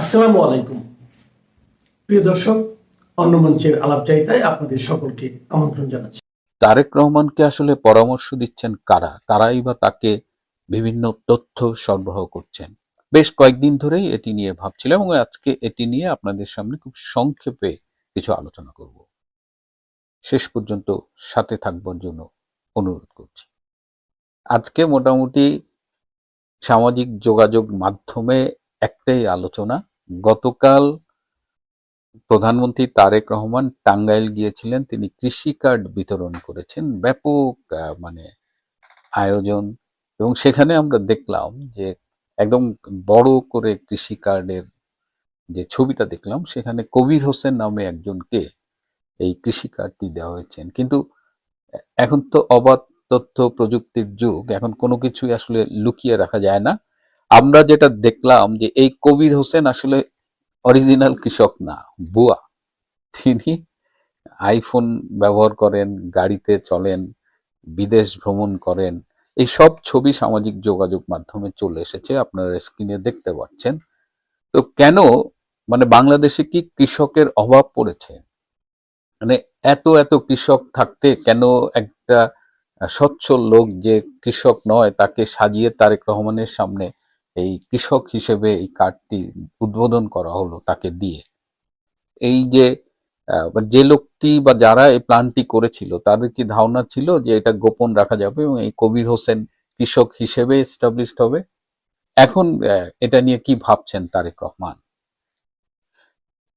আসসালামু আলাইকুম প্রিয় দর্শক, অন্য মঞ্চের আলাপচারিতায় আপনাদের সকলকে আমন্ত্রণ জানাচ্ছি। তারেক রহমানকে আসলে পরামর্শ দিচ্ছেন কারা? কারাই বা তাকে বিভিন্ন তথ্য সরবরাহ করছেন? বেশ কয়েকদিন ধরেই এটি নিয়ে ভাবছিলাম এবং আজকে এটি নিয়ে আপনাদের সামনে খুব সংক্ষেপে কিছু আলোচনা করব। শেষ পর্যন্ত সাথে থাকবার জন্য অনুরোধ করছি। আজকে মোটামুটি সামাজিক যোগাযোগ মাধ্যমে একটাই আলোচনা। গতকাল প্রধানমন্ত্রী তারেক রহমান টাঙ্গাইল গিয়েছিলেন, তিনি কৃষি কার্ড বিতরণ করেছেন, ব্যাপক আয়োজন। এবং সেখানে আমরা দেখলাম যে একদম বড় করে কৃষি কার্ডের যে ছবিটা দেখলাম, সেখানে কবির হোসেন নামে একজনকে এই কৃষি কার্ডটি দেওয়া হয়েছে। কিন্তু এখন তো অবাধ তথ্য প্রযুক্তির যুগ, এখন কোনো কিছুই আসলে লুকিয়ে রাখা যায় না। আমরা যেটা দেখলাম যে এই কবির হোসেন আসলে অরিজিনাল কৃষক না, বুয়া। তিনি আইফোন ব্যবহার করেন, গাড়িতে চলেন, বিদেশ ভ্রমণ করেন। এই সব ছবি সামাজিক যোগাযোগ মাধ্যমে চলে এসেছে, আপনারা স্ক্রিনে দেখতে পাচ্ছেন। তো কেন, বাংলাদেশে কি কৃষকের অভাব পড়েছে? এত এত কৃষক থাকতে কেন একটা সচ্ছল লোক যে কৃষক নয় তাকে সাজিয়ে তারেক রহমানের সামনে এই কৃষক হিসেবে এই কার্ডটি উদ্বোধন করা হলো তাকে দিয়ে? এই যে যে লোকটি বা যারা এই প্ল্যানটি করেছিল তাদের কি ধারণা ছিল যে এটা গোপন রাখা যাবে এবং এই কবির হোসেন কৃষক হিসেবে এস্টাবলিশড হবে? এখন এটা নিয়ে কি ভাবছেন তারেক রহমান?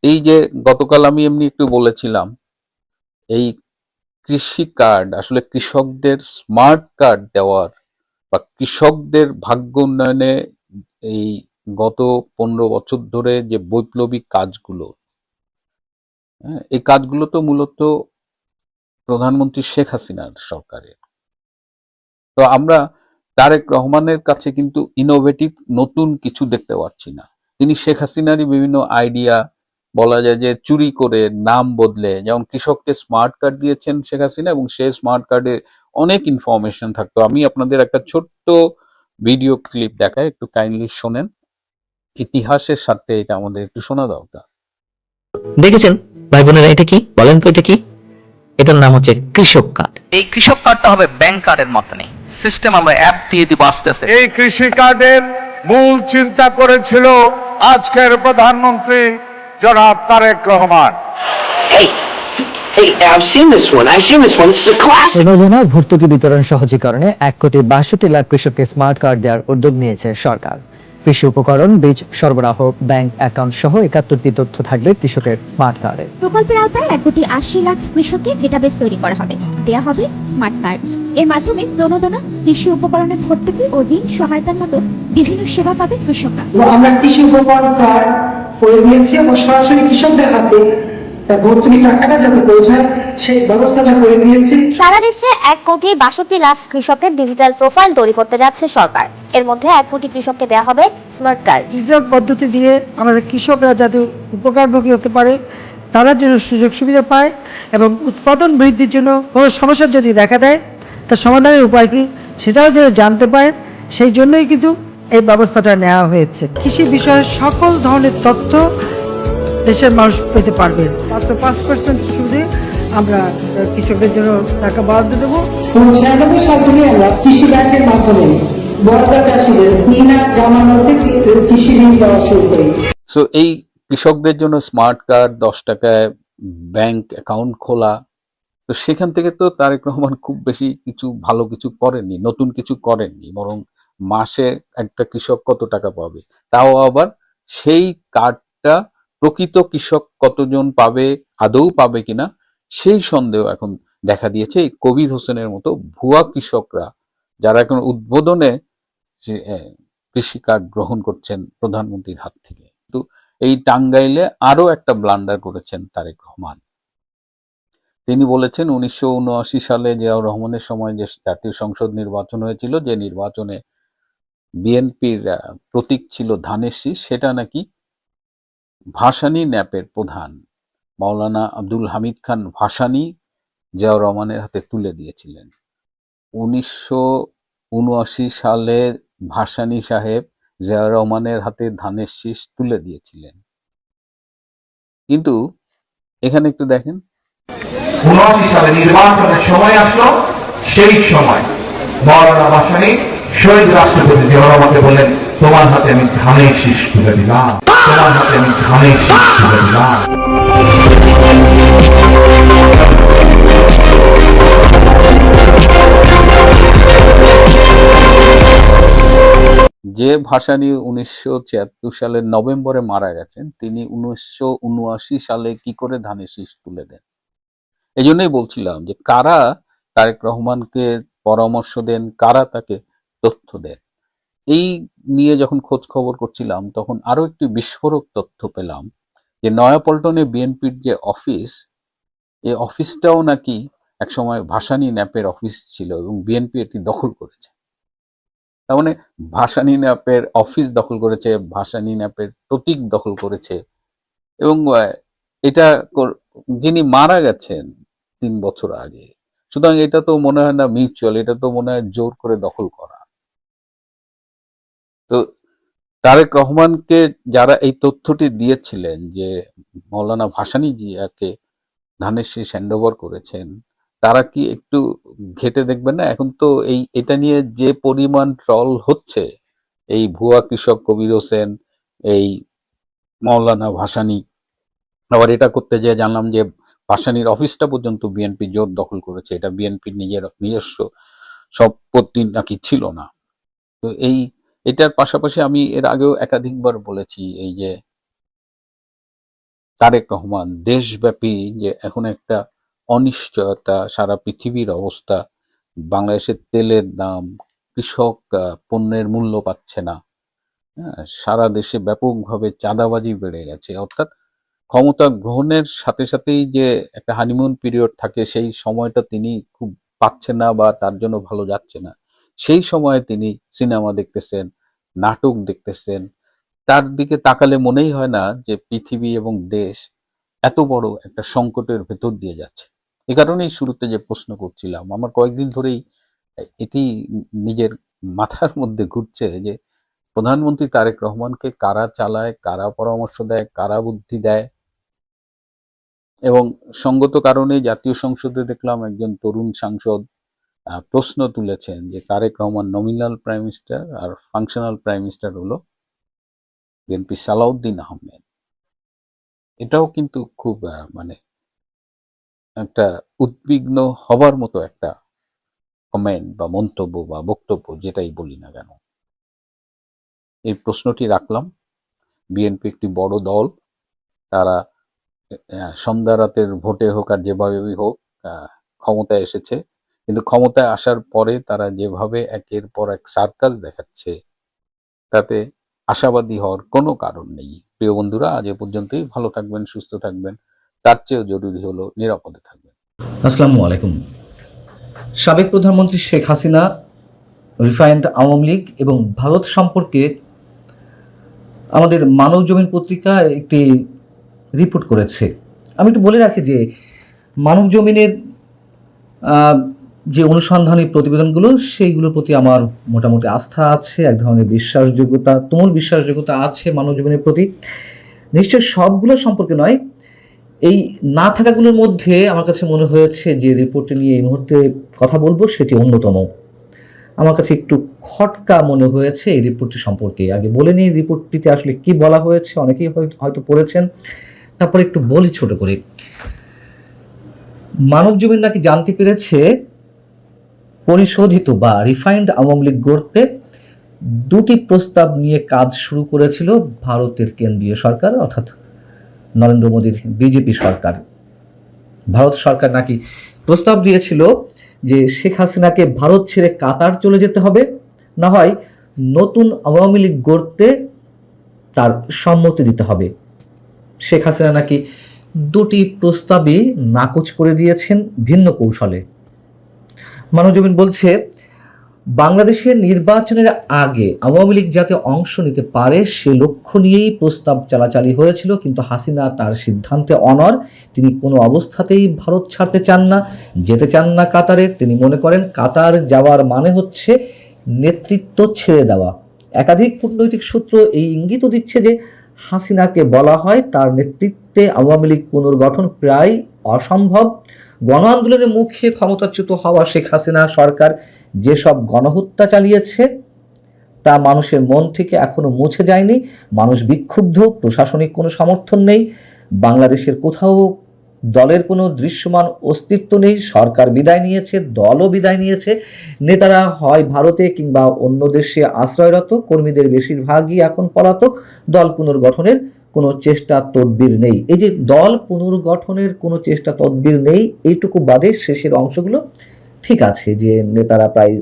এই যে গতকাল আমি এমনি একটু বলেছিলাম, এই কৃষি কার্ড আসলে কৃষকদের স্মার্ট কার্ড দেওয়ার বা কৃষকদের ভাগ্য উন্নয়নে এই গত 15 বছর ধরে যে বৈপ্লবিক কাজগুলো, এই কাজগুলো তো মূলত প্রধানমন্ত্রী শেখ হাসিনার সরকারের। তো আমরা তারেক রহমানের কাছে কিন্তু ইনোভেটিভ নতুন কিছু দেখতে পাচ্ছি না। তিনি শেখ হাসিনারই বিভিন্ন আইডিয়া, বলা যায় যে চুরি করে, নাম বদলে, যেমন কৃষককে স্মার্ট কার্ড দিয়েছেন শেখ হাসিনা এবং সেই স্মার্ট কার্ডে অনেক ইনফরমেশন থাকতো। আমি আপনাদের একটা ছোট্ট ভিডিও ক্লিপ দেখাই, একটু কাইন্ডলি শোনেন। ইতিহাসের সাথে এটা আমাদের একটু শোনা দরকার। দেখেছেন ভাই বোনেরা, এটা কি বলেন তো? এটা কি? এটার নাম হচ্ছে কৃষক কার্ড। এই কৃষক কার্ডটা হবে ব্যাংক কার্ডের মতনই সিস্টেম, আমরা অ্যাপ দিয়ে দিব আস্তে আস্তে। এই কৃষি কার্ডের মূল চিন্তা করেছিল আজকের প্রধানমন্ত্রী জনাব তারেক রহমান। যোজনা ভর্তুকি বিতরণ সহজীকরণে 1,62,00,000 কৃষককে স্মার্ট কার্ড দেওয়ার উদ্যোগ নিয়েছে সরকার। কৃষি উপকরণ, বীজ সরবরাহ, ব্যাংক অ্যাকাউন্ট সহ 71টি তথ্য থাকবে কৃষকের স্মার্ট কার্ডে। প্রকল্পের আওতায় 1,80,00,000 কৃষকের ডেটাবেস তৈরি করা হবে। দেয়া হবে স্মার্ট কার্ড। এর মাধ্যমে প্রণোদনা, কৃষি উপকরণের ভর্তুকি ও ঋণ সহায়তার মতো বিভিন্ন সেবা পাবে কৃষকরা। আমরা কৃষি উপকরণ কার্ড করে দিয়েছি এবং সরাসরি কৃষকদের হাতে তার ভর্তুকি টাকাটা যাতে পৌঁছায় সেই ব্যবস্থাটা করে দিয়েছি। সারা দেশে 1,62,00,000 কৃষকের ডিজিটাল প্রোফাইল তৈরি করতে যাচ্ছে সরকার। এর মধ্যে 1 কোটি কৃষককে দেওয়া হবে স্মার্ট কার্ড। ডিজিটাল পদ্ধতি দিয়ে আমাদের কৃষকরা যাতে উপকারভোগী হতে পারে, তারা যেন সুযোগ সুবিধা পায় এবং উৎপাদন বৃদ্ধির জন্য কোনো সমস্যা যদি দেখা দেয় তার সমাধানের উপায় কি সেটাও যেন জানতে পারেন, সেই জন্যই কিন্তু এই ব্যবস্থাটা নেওয়া হয়েছে। কৃষি বিষয়ে সকল ধরনের তথ্য দেশের মানুষ পেতে পারবে। মাত্র 5% সুদে আমরা কৃষকদের জন্য টাকা বরাদ্দ দেবো। 96 সাল থেকে আমরা কৃষি ব্যাংকের মাধ্যমে বড়রা চাষিদের বিনা জামানতে কৃষি ঋণ দেওয়া শুরু করি। সো এই কৃষকদের জন্য স্মার্ট কার্ড, 10 টাকায় ব্যাংক অ্যাকাউন্ট খোলা, তো সেখান থেকে তো তারেক রহমান খুব বেশি কিছু ভালো কিছু করেননি, নতুন কিছু করেননি। বরং মাসে একটা কৃষক কত টাকা পাবে, তাও আবার সেই কার্ডটা প্রকৃত কৃষক কতজন পাবে, আদৌ পাবে কিনা সেই সন্দেহ এখন দেখা দিয়েছে এই কবির হোসেনের মতো ভুয়া কৃষকরা, যারা এখন উদ্বোধনে কৃষি কার্ড গ্রহণ করছেন প্রধানমন্ত্রীর হাত থেকে। কিন্তু এই টাঙ্গাইলে আরো একটা ব্লান্ডার করেছেন তারেক রহমান। তিনি বলেছেন 1979 সালে জিয়াউর রহমানের সময় যে জাতীয় সংসদ নির্বাচন হয়েছিল, যে নির্বাচনে বিএনপির প্রতীক ছিল ধানের শীষ, সেটা নাকি ভাসানী ন্যাপের প্রধান মাওলানা আব্দুল হামিদ খান ভাসানী জিয়াউর রহমানের হাতে তুলে দিয়েছিলেন। 1979 সালে ভাসানী সাহেব জিয়া রহমানের হাতে ধানের শীষ তুলে দিয়েছিলেন। কিন্তু এখানে একটু দেখেন, 79 সালে নির্বাচনের সময় আসলো, সেই সময় মওলানা ভাসানী শহীদ রাষ্ট্রপতি জিয়া রহমানকে বললেন, তোমার হাতে আমি ধানের শীষ তুলে দিলাম, তোমার হাতে আমি ধানের শীষ তুলে দিলাম। যে ভাসানী 1976 সালের নভেম্বরে মারা গেছেন, তিনি 1979 সালে কি করে ধানের শীষ তুলে দেন? এই জন্যই বলছিলাম যে কারা তারেক রহমানকে পরামর্শ দেন, কারা তাকে তথ্য দেন। এই নিয়ে যখন খোঁজ খবর করছিলাম তখন আরো একটি বিস্ফোরক তথ্য পেলাম যে নয়াপল্টনে বিএনপির যে অফিস, এই অফিসটাও নাকি একসময় ভাসানী ন্যাপের অফিস ছিল এবং বিএনপি এটি দখল করেছে। তার মানে ভাসানী ন্যাপের অফিস দখল করেছে, ভাসানী ন্যাপের প্রতীক দখল করেছে এবং এটা যিনি মারা গেছেন 3 বছর আগে, সুতরাং এটা তো মনে হয় না মিউচুয়াল, এটা তো মনে হয় জোর করে দখল করা। তো তারেক রহমানকে যারা এই তথ্যটি দিয়েছিলেন যে মৌলানা ভাসানী জিয়াকে ধানের শীষ হ্যান্ডওভার করেছেন, তারা কি একটু ঘেটে দেখবেন না? এখন তো এটা নিয়ে যে পরিমাণ ট্রল হচ্ছে, এই ভুয়া কৃষক কবির হোসেন, এই মৌলানা ভাসানী, আবার এটা করতে যেয়ে জানলাম যে ভাসানীর অফিসটা পর্যন্ত বিএনপি জোর দখল করেছে, এটা বিএনপির নিজস্ব সম্পত্তি নাকি ছিল না। তো এটার পাশাপাশি আমি এর আগেও একাধিকবার বলেছি, এই যে তারেক রহমান দেশব্যাপী যে এখন একটা অনিশ্চয়তা, সারা পৃথিবীর অবস্থা, বাংলাদেশের তেলের দাম, কৃষক পণ্যের মূল্য পাচ্ছে না, সারা দেশে ব্যাপকভাবে চাঁদাবাজি বেড়ে গেছে, অর্থাৎ ক্ষমতা গ্রহণের সাথে সাথেই যে একটা হানিমুন পিরিয়ড থাকে, সেই সময়টা তিনি খুব পাচ্ছেন না বা তার জন্য ভালো যাচ্ছে না। সেই সময়ে তিনি সিনেমা দেখতেছেন, নাটক দেখতেছেন, তার দিকে তাকালে মনেই হয় না যে পৃথিবী এবং দেশ এত বড় একটা সংকটের ভেতর দিয়ে যাচ্ছে। এ কারণেই শুরুতে যে প্রশ্ন করছিলাম, আমার কয়েকদিন ধরেই এটি নিজের মাথার মধ্যে ঘুরছে যে প্রধানমন্ত্রী তারেক রহমানকে কারা চালায়, কারা পরামর্শ দেয়, কারা বুদ্ধি দেয়। এবং সঙ্গত কারণে জাতীয় সংসদে দেখলাম একজন তরুণ সাংসদ প্রশ্ন তুলেছেন যে Tarique Rahman nominal prime minister আর ফাংশনাল প্রাইম মিনিস্টার হলো বিএনপি সালাউদ্দিন আহমেদ। এটাও কিন্তু খুব মানে একটা উদ্বিগ্ন হবার মতো একটা কমেন্ট বা মন্তব্য বা বক্তব্য, যেটাই বলি না কেন। এই প্রশ্নটি রাখলাম। বিএনপি একটি বড় দল, তারা সন্ধ্যা রাতের ভোটে হোক আর যেভাবেই হোক ক্ষমতায় এসেছে, কিন্তু ক্ষমতায় আসার পরে তারা যেভাবে একের পর এক সার্কাস দেখাচ্ছে, তাতে আশাবাদী হওয়ার কোনো কারণ নেই। প্রিয় বন্ধুরা, আজ এ পর্যন্তই। ভালো থাকবেন, সুস্থ থাকবেন, তার চেয়েও জরুরি হলো নিরাপদে থাকবেন। আসসালামু আলাইকুম। সাবেক প্রধানমন্ত্রী শেখ হাসিনা, রিফাইন্ড আওয়ামী লীগ এবং ভারত সম্পর্কে আমাদের মানব জমিন পত্রিকা একটি রিপোর্ট করেছে। আমি একটু বলে রাখি যে মানব জমিনের যে অনুসন্ধানী প্রতিবেদনগুলো, সেইগুলোর প্রতি আমার মোটামুটি আস্থা আছে, এক ধরনের বিশ্বাসযোগ্যতা, তুমুল বিশ্বাসযোগ্যতা আছে মানব জমিনের প্রতি। নিশ্চয় সবগুলো সম্পর্কে নয়, এই না থাকাগুলোর মধ্যে আমার কাছে মনে হয়েছে যে রিপোর্টটি নিয়ে এই মুহূর্তে কথা বলবো সেটি অন্যতম। আমার কাছে একটু খটকা মনে হয়েছে এই রিপোর্টটি সম্পর্কে। আগে বলে নিই রিপোর্টটিতে আসলে কি বলা হয়েছে, অনেকেই হয়তো পড়েছেন, তারপরে একটু বলি ছোট করে। মানব জমিন নাকি জানতে পেরেছে পরিশোধিত বা রিফাইন্ড আওয়ামী লীগ গড়তে 2টি প্রস্তাব নিয়ে কাজ শুরু করেছিল ভারতের কেন্দ্রীয় সরকার, অর্থাৎ নরেন্দ্র মোদীর বিজেপি সরকার। ভারত সরকার নাকি প্রস্তাব দিয়েছিল যে শেখ হাসিনাকে ভারত ছেড়ে কাতার চলে যেতে হবে, না হয় নতুন আওয়ামী লীগ গড়তে তার সম্মতি দিতে হবে। শেখ হাসিনা নাকি 2টি প্রস্তাবই নাকচ করে দিয়েছেন ভিন্ন কৌশলে। মানবজমিন বলছে, বাংলাদেশের নির্বাচনের আগে আওয়ামী লীগ যাতে অংশ নিতে পারে সে লক্ষ্য নিয়েই প্রস্তাব চালাচালি হয়েছিল, কিন্তু হাসিনা তার সিদ্ধান্তে অনড়। তিনি কোনো অবস্থাতেই ভারত ছাড়তে চান না, যেতে চান না কাতারে। তিনি মনে করেন কাতার যাওয়ার মানে হচ্ছে নেতৃত্ব ছেড়ে দেওয়া, একাধিক কূটনৈতিক সূত্র এই ইঙ্গিতও দিচ্ছে যে হাসিনাকে বলা হয় তার নেতৃত্বে আওয়ামী লীগ পুনর্গঠন প্রায় অসম্ভব। গণ আন্দোলনের মুখে ক্ষমতাচ্যুত হওয়া শেখ হাসিনা সরকার যেসব গণহত্যা চালিয়েছে তা মানুষের মন থেকে এখনো মুছে যায়নি। মানুষ বিক্ষুব্ধ, প্রশাসনিক কোনো সমর্থন নেই, বাংলাদেশের কোথাও দলের কোনো দৃশ্যমান অস্তিত্ব নেই। সরকার বিদায় নিয়েছে, দলও বিদায় নিয়েছে, নেতারা হয় ভারতে কিংবা অন্য দেশে আশ্রয়রত, কর্মীদের বেশিরভাগই এখন পলাতক। দল পুনর্গঠনের কোনো চেষ্টা তদবির নেই। এই যে দল পুনর্গঠনের কোনো চেষ্টা তদবির নেই, এইটুকু বাদে শেষের অংশগুলো ঠিক আছে, যে নেতারা প্রায়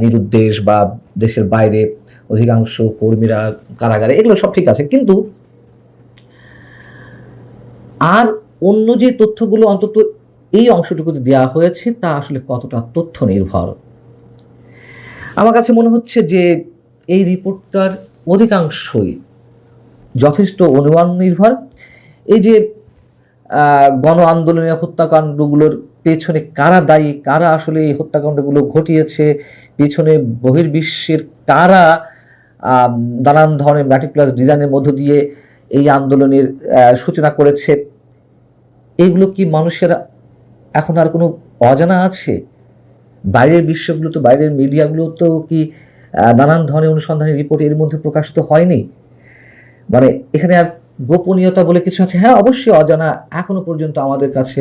নিরুদ্দেশ বা দেশের বাইরে, অধিকাংশ কর্মীরা কারাগারে, এগুলো সব ঠিক আছে। কিন্তু আর অন্য যে তথ্যগুলো অন্তত এই অংশটুকুতে দেওয়া হয়েছে তা আসলে কতটা তথ্য নির্ভর, আমার কাছে মনে হচ্ছে যে এই রিপোর্টটার অধিকাংশই যথেষ্ট অনুমান নির্ভর। এই যে গণ আন্দোলনের হত্যাকাণ্ডগুলোর পেছনে কারা দায়ী, কারা আসলে এই হত্যাকাণ্ডগুলো ঘটিয়েছে, পেছনে বহির্বিশ্বের কারা নানান ধরনের ম্যাটিকুলাস ডিজাইনের মধ্য দিয়ে এই আন্দোলনের সূচনা করেছে, এইগুলো কি মানুষের এখন আর কোনো অজানা আছে? বাইরের বিশ্বগুলো তো, বাইরের মিডিয়াগুলো তো কি নানান ধরনের অনুসন্ধানী রিপোর্ট এর মধ্যে প্রকাশিত হয়নি? মানে এখানে আর গোপনীয়তা বলে কিছু আছে? হ্যাঁ, অবশ্যই অজানা এখনো পর্যন্ত আমাদের কাছে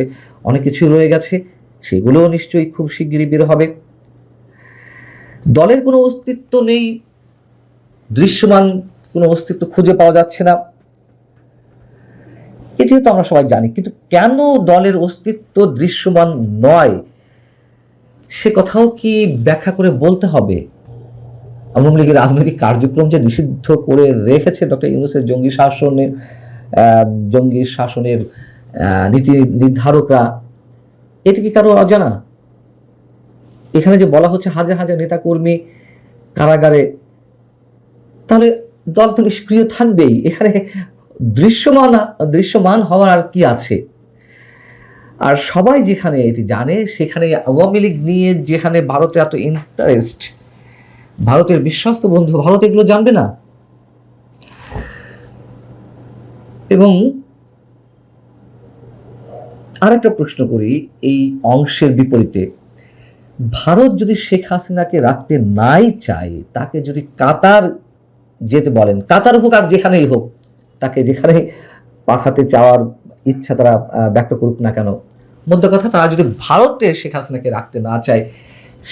অনেক কিছু রয়ে গেছে, সেগুলোও নিশ্চয়ই খুব শিগগিরই বের হবে। দলের কোনো অস্তিত্ব নেই, দৃশ্যমান কোনো অস্তিত্ব খুঁজে পাওয়া যাচ্ছে না, এটিও তো আমরা সবাই জানি। কিন্তু কেন দলের অস্তিত্ব দৃশ্যমান নয় সে কথাও কি ব্যাখ্যা করে বলতে হবে? আওয়ামী লীগের রাজনৈতিক কার্যক্রম যে নিষিদ্ধ করে রেখেছে ডক্টর ইউনূসের জঙ্গি শাসনের নীতি নির্ধারকরা, এটি কি কারো অজানা? এখানে যে বলা হচ্ছে হাজার হাজার নেতাকর্মী কারাগারে, তাহলে দল তো নিষ্ক্রিয় থাকবেই। এখানে দৃশ্যমান হওয়ার আর কি আছে? আর সবাই যেখানে এটি জানে, সেখানে আওয়ামী লীগ নিয়ে যেখানে ভারতে এত ইন্টারেস্ট, ভারতের বিশ্বস্ত বন্ধু ভারত এগুলো জানবে না? এবং আরেকটা প্রশ্ন করি এই অংশের বিপরীতে, ভারত যদি শেখ হাসিনাকে রাখতে নাই চায়, তাকে যদি কাতার যেতে বলেন, কাতার হোক আর যেখানেই হোক, তাকে যেখানে পাঠাতে চাওয়ার ইচ্ছা তারা ব্যক্ত করুক না কেন, মধ্য কথা তারা যদি ভারতে শেখ হাসিনাকে রাখতে না চায়,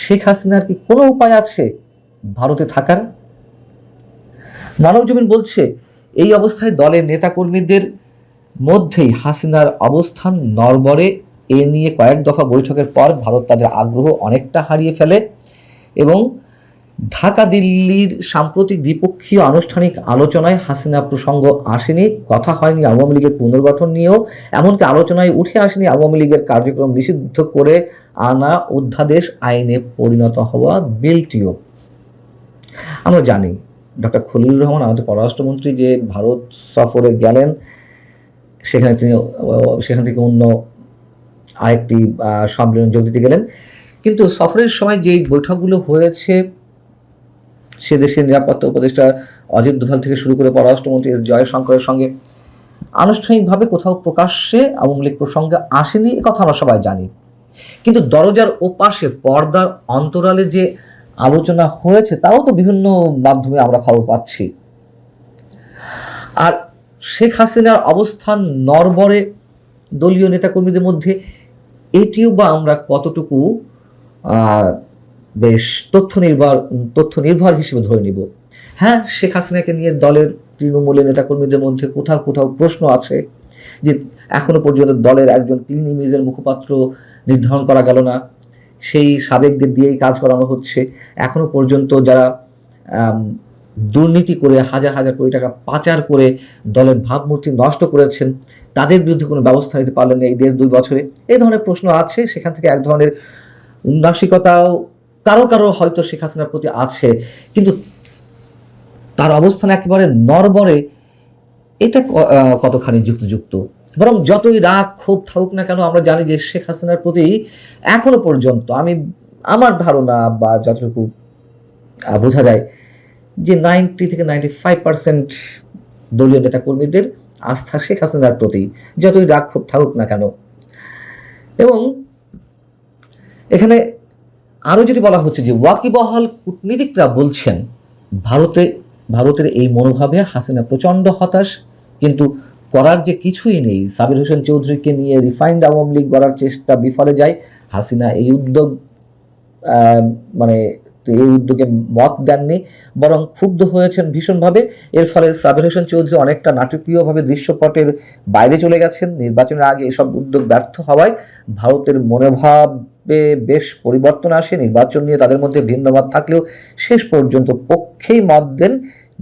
শেখ হাসিনার কি কোনো উপায় আছে ভারতে থাকার? মানবজমিন বলছে এই অবস্থায় দলের নেতাকর্মীদের মধ্যেই হাসিনার অবস্থান নড়বড়ে। এ নিয়ে কয়েক দফা বৈঠকের পর ভারত তাদের আগ্রহ অনেকটা হারিয়ে ফেলে এবং ঢাকা দিল্লির সাম্প্রতিক দ্বিপক্ষীয় আনুষ্ঠানিক আলোচনায় হাসিনা প্রসঙ্গ আসেনি, কথা হয়নি আওয়ামী লীগের পুনর্গঠন নিয়েও, এমনকি আলোচনায় উঠে আসেনি আওয়ামী লীগের কার্যক্রম নিষিদ্ধ করে আনা অধ্যাদেশ আইনে পরিণত হওয়া বিলটিও। আমরা জানি ডক্টর খলিলুর রহমান আমাদের পররাষ্ট্রমন্ত্রী যে ভারত সফরে গেলেন, সেখান থেকে অন্য আরেকটি সম্মেলনে যোগ দিতে গেলেন, কিন্তু সফরের সময় যে বৈঠকগুলো হয়েছে সে দেশের নিরাপত্তা উপদেষ্টা অজিত দোভাল থেকে শুরু করে পররাষ্ট্রমন্ত্রী এস জয়শঙ্করের সঙ্গে আনুষ্ঠানিকভাবে কোথাও প্রকাশ্যে আওয়ামী লীগ প্রসঙ্গে আসেনি, এ কথা আমরা সবাই জানি। কিন্তু দরজার ওপাশে পর্দার অন্তরালে যে আলোচনা হয়েছে তাও তো বিভিন্ন মাধ্যমে আমরা খবর পাচ্ছি। আর শেখ হাসিনার অবস্থান নড়বড়ে দলীয় নেতাকর্মীদের মধ্যে, এটিও বা আমরা কতটুকু বেশ তথ্য নির্ভর হিসেবে ধরে নিব? হ্যাঁ, শেখ হাসিনাকে নিয়ে দলের তৃণমূলের নেতাকর্মীদের মধ্যে কোথাও কোথাও প্রশ্ন আছে যে এখনো পর্যন্ত দলের একজন ক্লিন ইমেজের মুখপাত্র নির্ধারণ করা গেল না, সেই সাবেকদের দিয়েই কাজ করানো হচ্ছে। এখনো পর্যন্ত যারা দুর্নীতি করে হাজার হাজার কোটি টাকা পাচার করে দলের ভাবমূর্তি নষ্ট করেছেন, তাদের বিরুদ্ধে কোনো ব্যবস্থা নিতে পারলেন না এই 1.5-2 বছরে। এই ধরনের প্রশ্ন আছে। সেখান থেকে এক ধরনের উন্নাসিকতাও কারো হয়তো শেখ হাসিনার প্রতি আছে, কিন্তু তার অবস্থান একেবারে নড়বড়ে, এটা কতখানি যুক্তিযুক্ত? বরং যতই রাগ ক্ষোভ থাকুক না কেন, আমরা জানি যে শেখ হাসিনার প্রতি এখনো পর্যন্ত আমার ধারণা বা যতটুকু বোঝা যায়, যে 90 থেকে 95% দলীয় নেতাকর্মীদের আস্থা শেখ হাসিনার প্রতি, যতই রাগ ক্ষোভ থাকুক না কেন। এবং এখানে আরো যেটি বলা হচ্ছে যে ওয়াকিবহাল কূটনীতিকরা বলছেন ভারতের এই মনোভাবে হাসিনা প্রচন্ড হতাশ, কিন্তু করার যে কিছুই নেই। সাবির হোসেন চৌধুরীকে নিয়ে রিফাইন্ড আওয়ামী লীগ গড়ার চেষ্টা বিফলে যায়। হাসিনা এই উদ্যোগে মত দেননি, বরং ক্ষুব্ধ হয়েছেন ভীষণভাবে। এর ফলে সাবির হোসেন চৌধুরী অনেকটা নাটকীয়ভাবে দৃশ্যপটের বাইরে চলে গেছেন। নির্বাচনের আগে এসব উদ্যোগ ব্যর্থ হওয়ায় ভারতের মনোভাবে বেশ পরিবর্তন আসে। নির্বাচন নিয়ে তাদের মধ্যে ভিন্নমত থাকলেও শেষ পর্যন্ত পক্ষেই মত দেন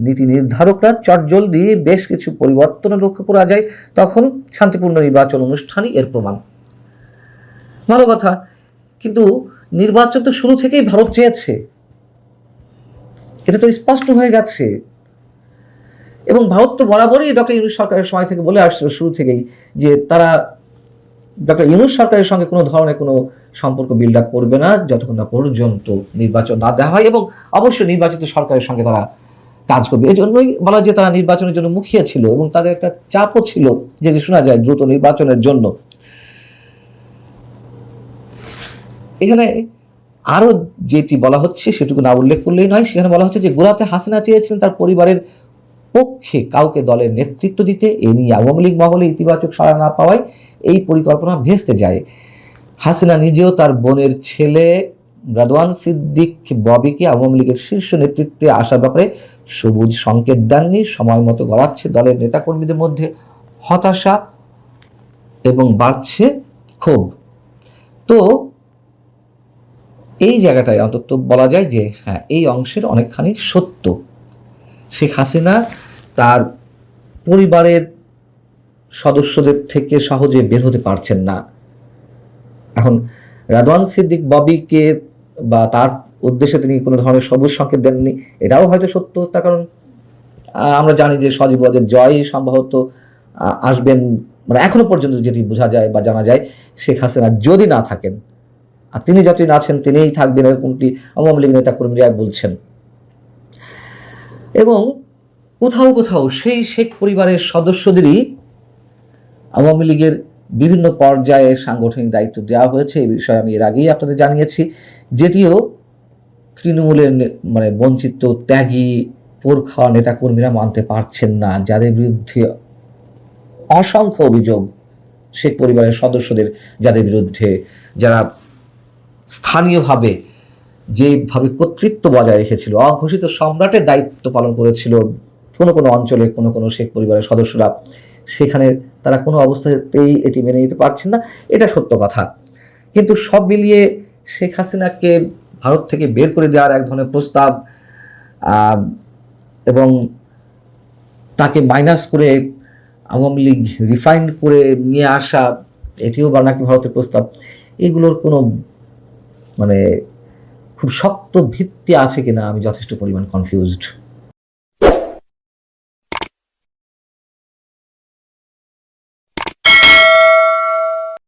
নীতি নির্ধারকরা। চটজলদি বেশ কিছু পরিবর্তন লক্ষ্য করা যায়, তখন শান্তিপূর্ণ নির্বাচন অনুষ্ঠানই এর প্রমাণ। ভালো কথা, কিন্তু নির্বাচন তো শুরু থেকেই ভারত চেয়েছে, এটা তো স্পষ্ট হয়ে গেছে। এবং ভারত তো বরাবরই ডক্টর ইউনূস সরকারের সময় থেকে বলে আসছিল শুরু থেকেই যে তারা ডক্টর ইউনূস সরকারের সঙ্গে কোনো ধরনের কোনো সম্পর্ক বিল্ড আপ করবে না যতক্ষণ না পর্যন্ত নির্বাচন না দেওয়া হয়, এবং অবশ্যই নির্বাচিত সরকারের সঙ্গে তারা কাজ করবে। এই জন্যই বলা যে তারা নির্বাচনের জন্য মুখিয়ে ছিল, এবং তাদের একটা চাপও ছিল যেটি শোনা যায় দ্রুত নির্বাচনের জন্য। এখানে আরো যেটি বলা হচ্ছে সেটুকু না উল্লেখ করলেই নয়, সেখানে বলা হচ্ছে যে গোড়াতে হাসিনা চেয়েছিলেন তার পরিবারের পক্ষে কাউকে দলের নেতৃত্ব দিতে। এ নিয়ে আওয়ামী লীগ মহলে ইতিবাচক সাড়া না পাওয়ায় এই পরিকল্পনা ভেস্তে যায়। হাসিনা নিজেও তার বোনের ছেলে রাদওয়ান সিদ্দিক ববিকে আওয়ামী লীগের শীর্ষ নেতৃত্বে আসার ব্যাপারে সবুজ সংকেত দেননি। সময় মতো গড়াচ্ছে দলের নেতাকর্মীদের মধ্যে হতাশা এবং বাড়ছে ক্ষোভ। তো এই জায়গাটায় অন্তত বলা যায় যে হ্যাঁ, এই অংশের অনেকখানি সত্য। শেখ হাসিনা তার পরিবারের সদস্যদের থেকে সহজে বের হতে পারছেন না। এখন রাদওয়ান সিদ্দিক ববিকে বা তার উদ্দেশ্যে তিনি কোনো ধরনের সবুজ সংকেত দেননি, এটাও হয়তো সত্য। তার কারণ আমরা জানি যে সজীব ওয়াজেদ জয় সম্ভবত আসবেন, মানে এখনো পর্যন্ত যেটি বোঝা যায় বা জানা যায়, শেখ হাসিনা যদি না থাকেন, আর তিনি যতদিন আছেন তিনিই থাকবেন, এরকমটি আওয়ামী লীগ নেতাকর্মীরা বলছেন। এবং কোথাও কোথাও সেই শেখ পরিবারের সদস্যদেরই আওয়ামী লীগের বিভিন্ন পর্যায়ে সাংগঠনিক দায়িত্ব দেওয়া হয়েছে। এই বিষয়ে আমি এর আগেই আপনাদের জানিয়েছি, যেটিও তৃণমূলের বঞ্চিত ত্যাগী পোর খাওয়া নেতাকর্মীরা মানতে পারছেন না, যাদের বিরুদ্ধে অসংখ্য অভিযোগ শেখ পরিবারের সদস্যদের, যাদের বিরুদ্ধে, যারা স্থানীয়ভাবে যেভাবে কর্তৃত্ব বজায় রেখেছিল, অঘোষিত সম্রাটের দায়িত্ব পালন করেছিল কোনো কোনো অঞ্চলে কোনো কোনো শেখ পরিবারের সদস্যরা, সেখানে তারা কোনো অবস্থাতেই এটি মেনে নিতে পারছেন না, এটা সত্য কথা। কিন্তু সব মিলিয়ে শেখ হাসিনাকে ভারত থেকে বের করে দেওয়ার এক ধরনের প্রস্তাব এবং তাকে মাইনাস করে আওয়ামী লীগ রিফাইন্ড করে নিয়ে আসা, এটিও বা নাকি ভারতের প্রস্তাব, এগুলোর কোনো খুব শক্ত ভিত্তি আছে কিনা আমি যথেষ্ট পরিমাণ কনফিউজড।